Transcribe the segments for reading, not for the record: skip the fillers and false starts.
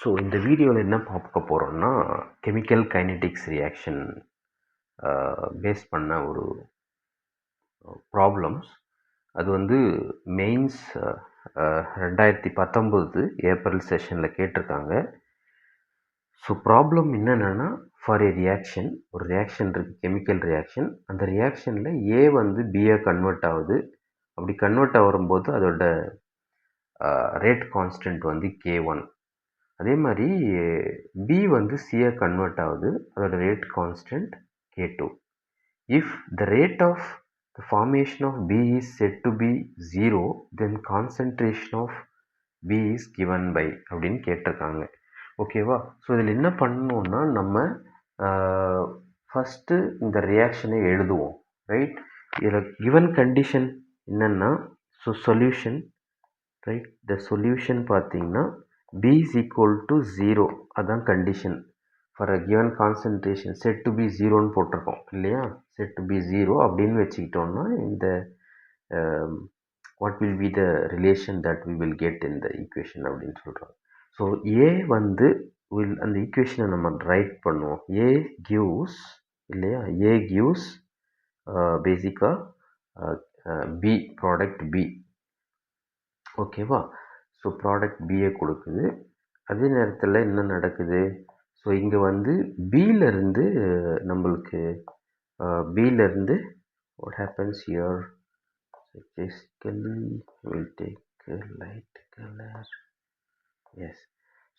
So இந்த வீடியோவில் என்ன பார்க்க போகிறோம்னா கெமிக்கல் கைனெட்டிக்ஸ் ரியாக்ஷன் பேஸ் பண்ண ஒரு ப்ராப்ளம்ஸ். அது வந்து மெயின்ஸ் 2019 ஏப்ரல் செஷனில் கேட்டிருக்காங்க. ஸோ ப்ராப்ளம் என்னென்னா, ஃபார் ஏ ரியாக்ஷன், ஒரு ரியாக்ஷன் இருக்குது, கெமிக்கல் ரியாக்ஷன். அந்த ரியாக்ஷனில் ஏ வந்து பிஏ கன்வெர்ட் ஆகுது. அப்படி கன்வெர்ட் ஆகும்போது அதோட ரேட் கான்ஸ்டன்ட் வந்து K1. அதே மாதிரி பி வந்து சியை கன்வெர்ட் ஆகுது, அதோட rate constant K2. If the rate of the formation of B is set to B 0, then concentration of B is given by அப்படின்னு கேட்டிருக்காங்க. ஓகேவா? ஸோ இதில் என்ன பண்ணணும்னா, நம்ம ஃபஸ்ட்டு இந்த ரியாக்ஷனை எழுதுவோம், ரைட்? இதில் கிவன் கண்டிஷன் என்னென்னா, so solution, right? The solution பார்த்தீங்கன்னா B is equal to 0, அதான் கண்டிஷன். For a given concentration set to B 0ன்னு போட்டிருக்கோம் இல்லையா? செட் டு பி 0 அப்படின்னு வச்சுக்கிட்டோம்னா இந்த what will be the relation that we will get in the equation அப்படின்னு சொல்கிறோம். ஸோ ஏ வந்து அந்த ஈக்குவேஷனை நம்ம ரைட் பண்ணுவோம். ஏ கிவ்ஸ் இல்லையா? ஏ கிவ்ஸ் பேசிக்காக பி, ப்ராடக்ட் பி. ஓகேவா? ஸோ ப்ராடக்ட் பிஏ கொடுக்குது. அதே நேரத்தில் என்ன நடக்குது? ஸோ இங்கே வந்து பியிலேருந்து நம்மளுக்கு பியிலேருந்து what happens here, basically will take light colour. Yes.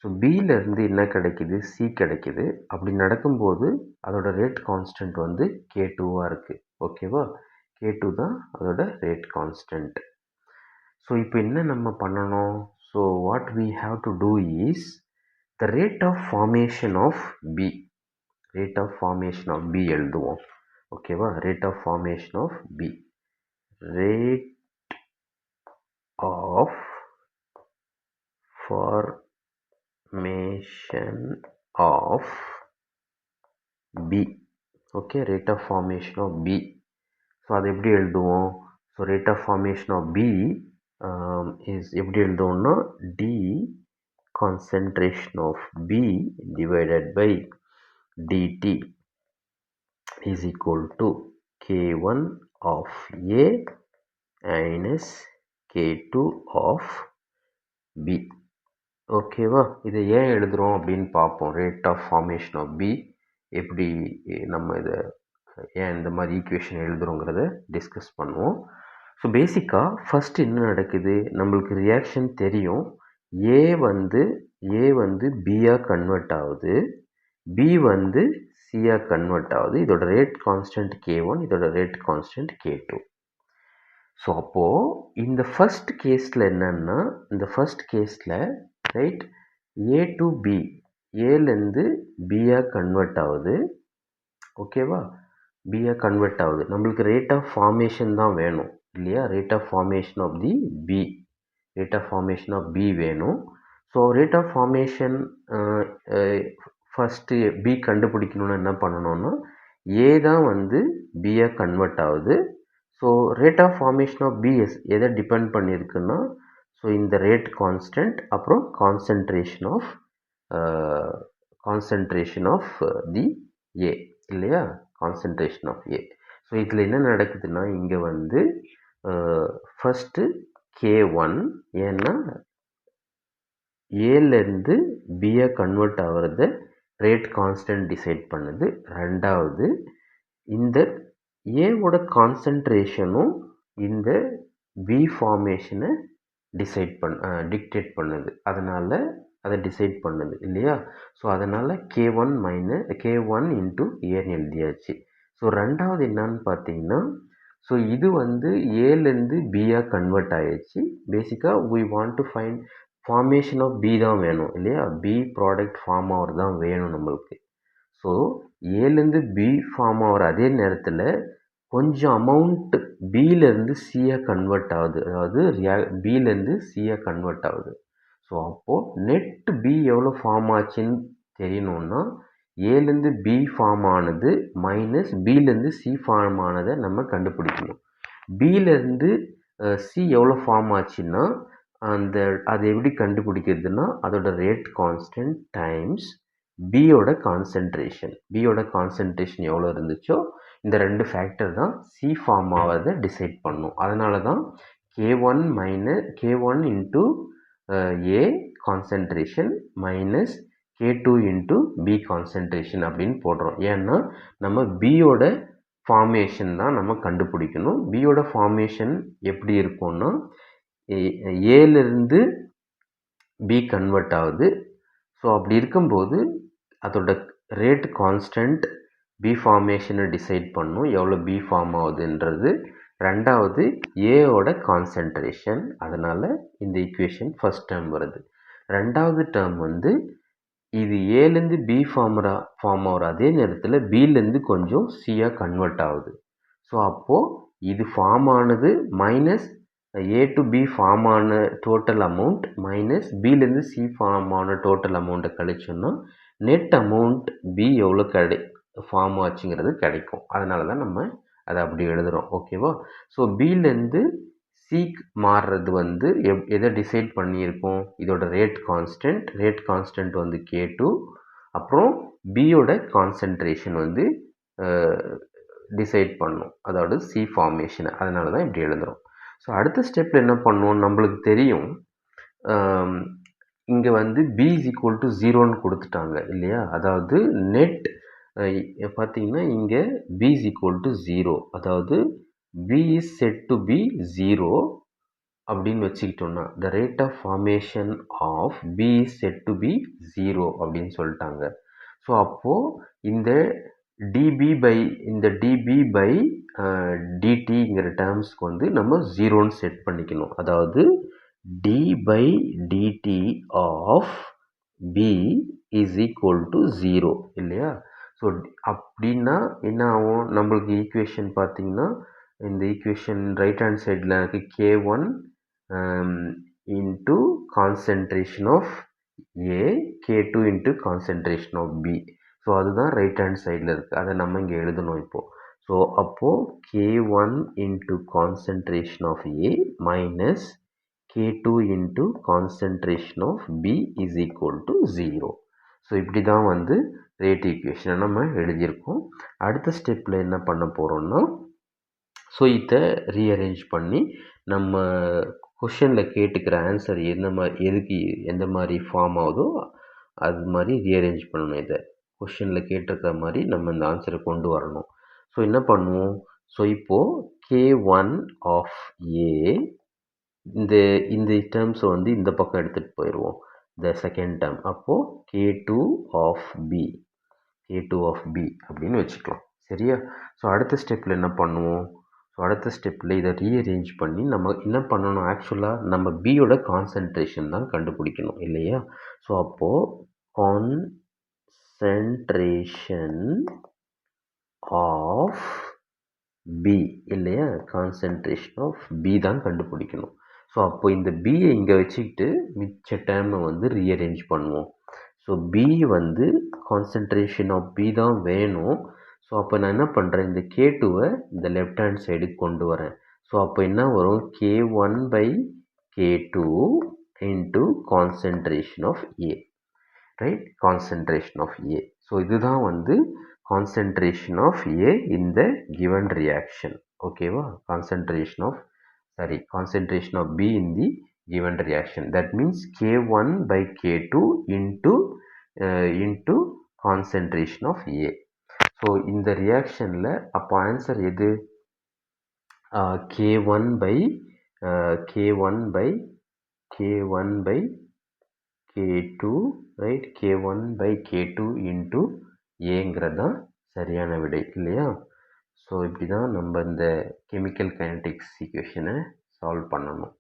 So பியிலேருந்து என்ன கிடைக்குது? சி கிடைக்குது. அப்படி நடக்கும்போது அதோட ரேட் கான்ஸ்டன்ட் வந்து K2வாக இருக்குது. ஓகேவா? K2 தான் அதோட ரேட் கான்ஸ்டன்ட். ஸோ இப்போ என்ன நம்ம பண்ணணும்? So what we have to do is the rate of formation of B. rate of formation of B எழுதுவோம். ஓகேவா? rate of formation of B. rate of formation of B. Okay, rate of formation of B. So அது எப்படி எழுதுவோம்? So rate of formation of B is எப்படி எழுதுவோம்னா D concentration of B divided by dt is equal to K1 of A minus K2 of B. ஓகேவா? இதை ஏன் எழுதுகிறோம் அப்படின்னு பார்ப்போம். Rate of formation of B எப்படி நம்ம இதை ஏன் இந்த மாதிரி ஈக்குவேஷன் எழுதுகிறோங்கிறத டிஸ்கஸ் பண்ணுவோம். ஸோ பேசிக்காக ஃபஸ்ட்டு என்ன நடக்குது? நம்மளுக்கு ரியாக்ஷன் தெரியும். ஏ வந்து பியாக கன்வெர்ட் ஆகுது, பி வந்து சியாக கன்வெர்ட் ஆகுது. இதோட ரேட் கான்ஸ்டன்ட் K1, இதோட ரேட் கான்ஸ்டன்ட் K2. ஸோ அப்போது இந்த ஃபஸ்ட் கேஸில் என்னென்னா, இந்த ஃபஸ்ட் கேஸில் ரைட், ஏ டு பி, ஏலேருந்து பியாக கன்வெர்ட் ஆகுது. ஓகேவா? பியாக கன்வெர்ட் ஆகுது. நம்மளுக்கு ரேட் ஆஃப் ஃபார்மேஷன் தான் வேணும் இல்லையா? Rate of formation of the B, rate of formation of B வேணும். So rate of formation first B கண்டுபிடிக்கணும்னா என்ன பண்ணணும்னா, ஏ தான் வந்து பியாக கன்வெர்ட் ஆகுது. So rate of formation of B's எதை டிபெண்ட் பண்ணியிருக்குன்னா, ஸோ இந்த ரேட் கான்ஸ்டன்ட் அப்புறம் கான்சன்ட்ரேஷன் ஆஃப் தி ஏ இல்லையா? Concentration of A. ஸோ இதில் என்ன நடக்குதுன்னா, இங்கே வந்து ஃபஸ்ட்டு K1, ஏன்னா ஏலேருந்து பிஏ கன்வெர்ட் ஆகிறத ரேட் கான்ஸ்டன்ட் டிசைட் பண்ணுது. ரெண்டாவது, இந்த ஏவோட கான்சன்ட்ரேஷனும் இந்த பி ஃபார்மேஷனை டிக்டேட் பண்ணுது. அதனால் அதை டிசைட் பண்ணுது இல்லையா? ஸோ அதனால் K1 இன்ட்டு ஏன்னு எழுதியாச்சு. ஸோ ரெண்டாவது என்னன்னு பார்த்தீங்கன்னா, ஸோ இது வந்து ஏலேருந்து பியாக கன்வெர்ட் ஆகிடுச்சு. பேசிக்காக we want to find formation of B தான் வேணும் இல்லையா? பி ப்ராடக்ட் ஃபார்ம் ஆகிறது தான் வேணும் நம்மளுக்கு. ஸோ ஏலேருந்து பி ஃபார்ம் ஆகிற அதே நேரத்தில் கொஞ்சம் அமௌண்ட் பியிலேருந்து சியாக கன்வெர்ட் ஆகுது, அதாவது பியிலேருந்து சியாக கன்வெர்ட் ஆகுது. ஸோ அப்போது நெட் பி எவ்வளோ ஃபார்ம் ஆச்சுன்னு தெரியணுன்னா, ஏலேருந்து பி ஃபார்ம் ஆனது மைனஸ் பியிலேருந்து சி ஃபார்ம் ஆனதை நம்ம கண்டுபிடிக்கணும். பியிலேருந்து சி எவ்வளோ ஃபார்ம் ஆச்சுன்னா, அது எப்படி கண்டுபிடிக்கிறதுனா அதோட ரேட் கான்ஸ்டன்ட் டைம்ஸ் பியோட கான்சன்ட்ரேஷன் எவ்வளோ இருந்துச்சோ இந்த 2 ஃபேக்டர் தான் சி ஃபார்ம் ஆகிறத டிசைட் பண்ணும். அதனால தான் K1 into A concentration minus K2 into B concentration அப்படின்னு போடுறோம். ஏன்னா நம்ம பியோட ஃபார்மேஷன் தான் நம்ம கண்டுபிடிக்கணும். பியோட ஃபார்மேஷன் எப்படி இருக்கும்னா ஏலேருந்து பி கன்வெர்ட் ஆகுது. ஸோ அப்படி இருக்கும்போது அதோட ரேட் கான்ஸ்டன்ட் பி ஃபார்மேஷனை டிசைட் பண்ணும், எவ்வளோ பி ஃபார்ம் ஆகுதுன்றது. ரெண்டாவது ஏவோட கான்சன்ட்ரேஷன். அதனால் இந்த ஈக்குவேஷன் ஃபஸ்ட் டேர்ம் வருது. ரெண்டாவது டேர்ம் வந்து இது ஏலேருந்து பி ஃபார்ம் ஆகிற அதே நேரத்தில் பிலேருந்து கொஞ்சம் சியாக கன்வெர்ட் ஆகுது. ஸோ அப்போது இது ஃபார்ம் ஆனது minus A to B form ஆன டோட்டல் அமௌண்ட் மைனஸ் பிலேருந்து சி ஃபார்ம் ஆன டோட்டல் அமௌண்ட்டை கழிச்சோன்னா நெட் அமௌண்ட் பி எவ்வளோ ஃபார்ம் ஆச்சுங்கிறது கிடைக்கும். அதனால தான் நம்ம அதை அப்படி எழுதுகிறோம். ஓகேவா? ஸோ பிலேருந்து சிக்கு மாறுறது வந்து எதை டிசைட் பண்ணியிருக்கோம்? இதோட ரேட் கான்ஸ்டன்ட் வந்து K2. அப்புறம் பியோட கான்சன்ட்ரேஷன் வந்து டிசைட் பண்ணும், அதாவது சி ஃபார்மேஷனை. அதனால தான் இப்படி எழுதுகிறோம். ஸோ அடுத்த ஸ்டெப்பில் என்ன பண்ணுவோம்? நம்மளுக்கு தெரியும் இங்கே வந்து b is equal to 0ன்னு கொடுத்துட்டாங்க இல்லையா? அதாவது நெட் பார்த்தீங்கன்னா இங்கே b is equal to 0, அதாவது b is set to be 0 அப்படின்னு வச்சுக்கிட்டோம்னா the rate of formation of b is set to be 0 அப்படின்னு சொல்லிட்டாங்க. ஸோ அப்போது இந்த db by dtங்கிற டேர்ம்ஸ்க்கு வந்து நம்ம 0ன்னு செட் பண்ணிக்கணும். அதாவது d by dt of b is equal to 0 இல்லையா? ஸோ அப்படின்னா என்ன ஆகும்? நம்மளுக்கு ஈக்குவேஷன் பார்த்தீங்கன்னா இந்த ஈக்குவேஷன் ரைட் ஹேண்ட் சைடில் எனக்கு K1 into concentration of A, K2 into concentration of B. So அதுதான் ரைட் ஹேண்ட் சைடில் இருக்குது. அதை நம்ம இங்கே எழுதணும் இப்போது. ஸோ அப்போது K1 into concentration of A minus K2 into concentration of B is equal to 0. So இப்படி தான் வந்து ரேட் ஈக்குவேஷனை நம்ம எழுதியிருக்கோம். அடுத்த ஸ்டெப்பில் என்ன பண்ண போகிறோம்னா, ஸோ இதை ரீஅரேஞ்ச் பண்ணி நம்ம கொஷனில் கேட்டுக்கிற ஆன்சர் எந்த மாதிரி ஃபார்ம் ஆகுதோ அது மாதிரி ரீஅரேஞ்ச் பண்ணணும். இதை கொஷனில் கேட்டிருக்கிற மாதிரி நம்ம இந்த ஆன்சரை கொண்டு வரணும். ஸோ என்ன பண்ணுவோம்? ஸோ இப்போது K1 ஆஃப் ஏ இந்த டேர்ம்ஸை வந்து இந்த பக்கம் எடுத்துகிட்டு போயிடுவோம், இந்த செகண்ட் டேர்ம். அப்போது K2 ஆஃப் பி அப்படின்னு வச்சுக்கலாம். சரியா? ஸோ அடுத்த ஸ்டெப்பில் என்ன பண்ணுவோம்? ஸோ அடுத்த ஸ்டெப்பில் இதை ரீஅரேஞ்ச் பண்ணி நம்ம என்ன பண்ணணும்? ஆக்சுவலாக நம்ம பியோட கான்சன்ட்ரேஷன் தான் கண்டுபிடிக்கணும் இல்லையா? ஸோ அப்போது கான்சன்ட்ரேஷன் ஆஃப் பி இல்லையா? கான்சன்ட்ரேஷன் ஆஃப் பி தான் கண்டுபிடிக்கணும். ஸோ அப்போ இந்த பியை இங்கே வச்சுக்கிட்டு மிச்ச டேர்மை வந்து ரீஅரேஞ்ச் பண்ணுவோம். ஸோ பி வந்து கான்சன்ட்ரேஷன் ஆஃப் பி தான் வேணும். ஸோ அப்போ நான் என்ன பண்ணுறேன்? இந்த K2வை இந்த லெஃப்ட் ஹேண்ட் சைடுக்கு கொண்டு வரேன். ஸோ அப்போ என்ன வரும்? K1 by K2 into concentration of A, right? Concentration of A. So இதுதான் வந்து concentration of A in the given reaction. ஓகேவா? Concentration of B in the given reaction. That means K1 by K2 into concentration of A. So இந்த ரியாக்ஷனில் அப்போ answer எது? K1 by K2, right? K1 by K2 into ஏங்கிறது தான் சரியான விடை இல்லையா? So இப்படி தான் நம்ம இந்த கெமிக்கல் கைனடிக்ஸ் ஈக்குவேஷனை சால்வ் பண்ணணும்.